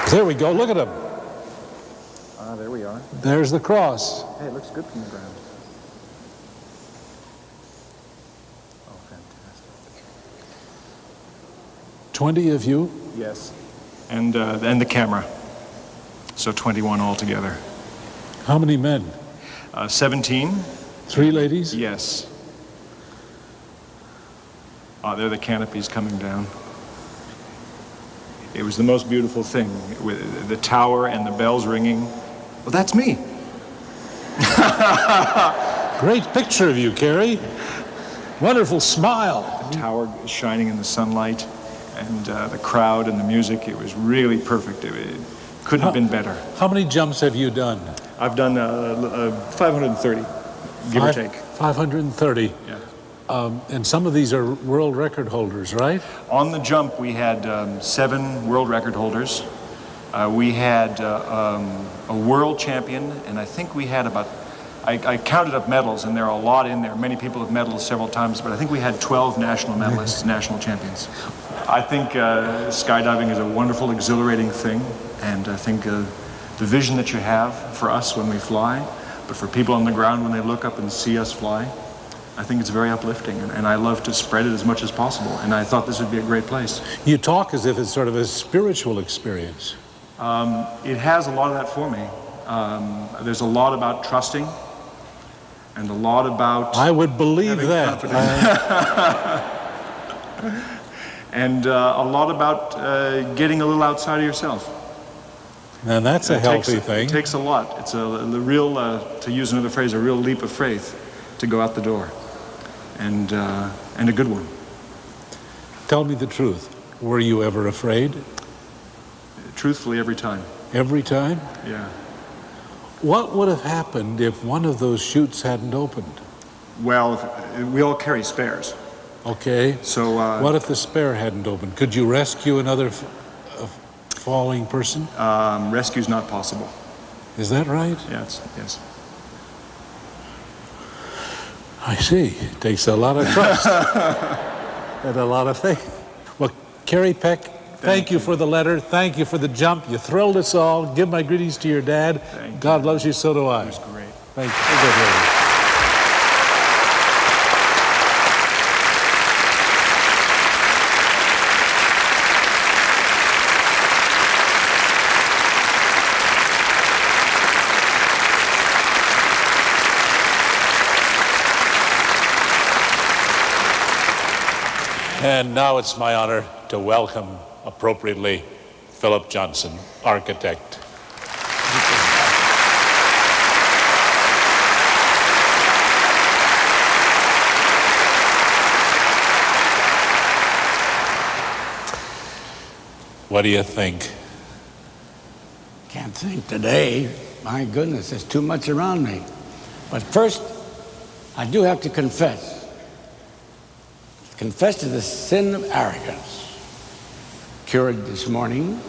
There we go. Look at him. There we are. There's the cross. Hey, it looks good from the ground. Oh, fantastic. 20 of you? Yes. And the camera. So 21 altogether. How many men? 17. 3 ladies? Yes. There are the canopies coming down. It was the most beautiful thing, with the tower and the bells ringing. Well, that's me. Great picture of you, Carrie. Wonderful smile. The tower shining in the sunlight, and the crowd and the music. It was really perfect. It couldn't have been better. How many jumps have you done? I've done 530, give or take. 530. Yeah. And some of these are world record holders, right? On the jump, we had 7 world record holders. We had a world champion, and I think we had about, I counted up medals, and there are a lot in there. Many people have medaled several times, but I think we had 12 national medalists, national champions. I think skydiving is a wonderful, exhilarating thing, and I think the vision that you have for us when we fly, but for people on the ground when they look up and see us fly, I think it's very uplifting, and I love to spread it as much as possible, and I thought this would be a great place. You talk as if it's sort of a spiritual experience. It has a lot of that for me. There's a lot about trusting, and a lot about... I would believe that. And a lot about getting a little outside of yourself. And that's a healthy thing. It takes a lot. It's a real, to use another phrase, a real leap of faith to go out the door. And a good one. Tell me the truth. Were you ever afraid? Truthfully, every time. Every time? Yeah. What would have happened if one of those chutes hadn't opened? Well, we all carry spares. Okay. So what if the spare hadn't opened? Could you rescue another falling person? Rescue's not possible. Is that right? Yes. Yes. I see. It takes a lot of trust and a lot of faith. Well, Carrie Peck, thank you for the letter. Thank you for the jump. You thrilled us all. Give my greetings to your dad. God loves you, so do I. It was great. Thank you. Good lady. And now it's my honor to welcome, appropriately, Philip Johnson, architect. What do you think? Can't think today. My goodness, there's too much around me. But first, I do have to confess. Confess to the sin of arrogance, cured this morning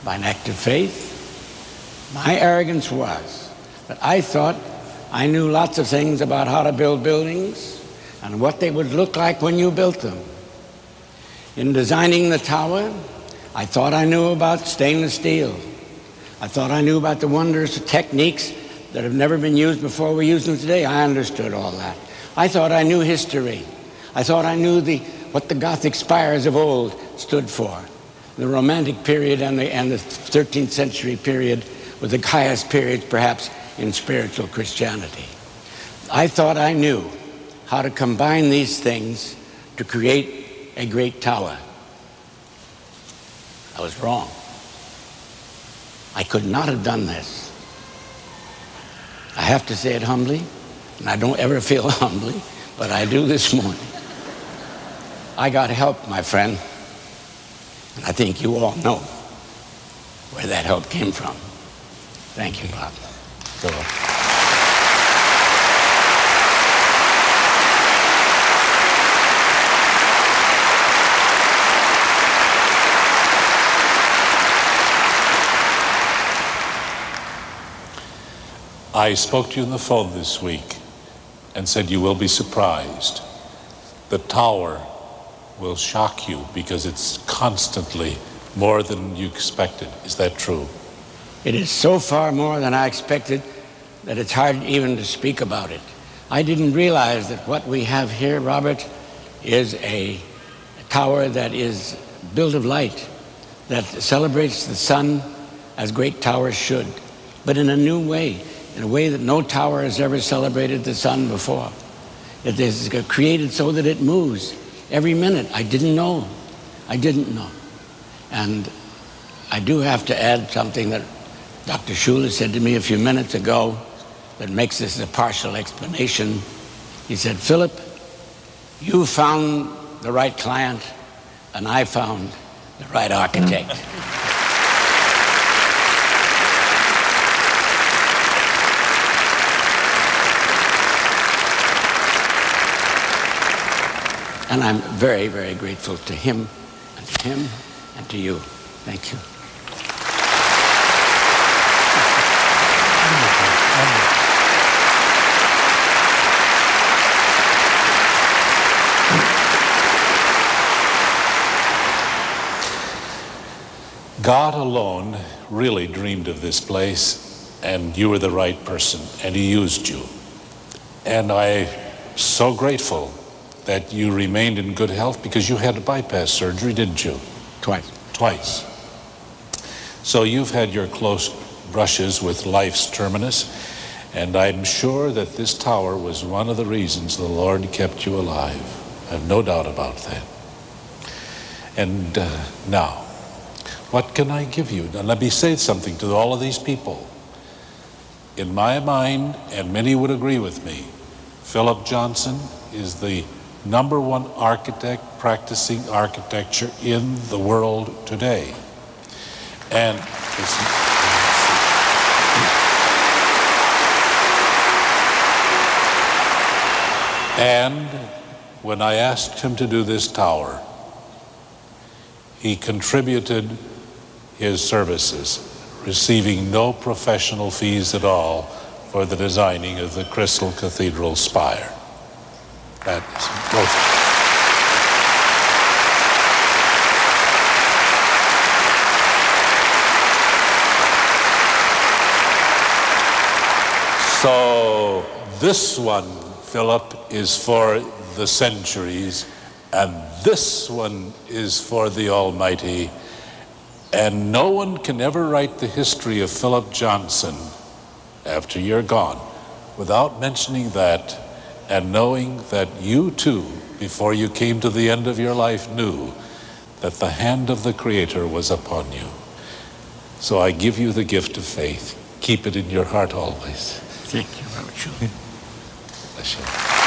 by an act of faith. My arrogance was that I thought I knew lots of things about how to build buildings and what they would look like when you built them. In designing the tower, I thought I knew about stainless steel. I thought I knew about the wondrous techniques that have never been used before we use them today. I understood all that. I thought I knew history. I thought I knew what the Gothic spires of old stood for. The Romantic period and the 13th century period were the highest periods, perhaps, in spiritual Christianity. I thought I knew how to combine these things to create a great tower. I was wrong. I could not have done this. I have to say it humbly, and I don't ever feel humbly, but I do this morning. I got help, my friend, and I think you all know where that help came from. Thank you, Bob. Philip. I spoke to you on the phone this week and said you will be surprised. The tower will shock you because it's constantly more than you expected. Is that true? It is so far more than I expected that it's hard even to speak about it. I didn't realize that what we have here, Robert, is a tower that is built of light, that celebrates the sun as great towers should, but in a new way, in a way that no tower has ever celebrated the sun before. It is created so that it moves every minute. I didn't know. And I do have to add something that Dr. Schuller said to me a few minutes ago that makes this a partial explanation. He said, Philip, you found the right client, and I found the right architect. And I'm very, very grateful to him, and to you. Thank you. God alone really dreamed of this place, and you were the right person, and he used you. And I'm so grateful that you remained in good health, because you had a bypass surgery, didn't you? Twice. So you've had your close brushes with life's terminus, and I'm sure that this tower was one of the reasons the Lord kept you alive. I have no doubt about that. And now, what can I give you? Now let me say something to all of these people. In my mind, and many would agree with me, Philip Johnson is the #1 architect practicing architecture in the world today. And when I asked him to do this tower, he contributed his services, receiving no professional fees at all for the designing of the Crystal Cathedral spire. That is most. So this one, Philip, is for the centuries, and this one is for the Almighty. And no one can ever write the history of Philip Johnson after you're gone without mentioning that, and knowing that you too, before you came to the end of your life, knew that the hand of the Creator was upon you. So I give you the gift of faith. Keep it in your heart always. Thank you, Robert Schuller. Bless you.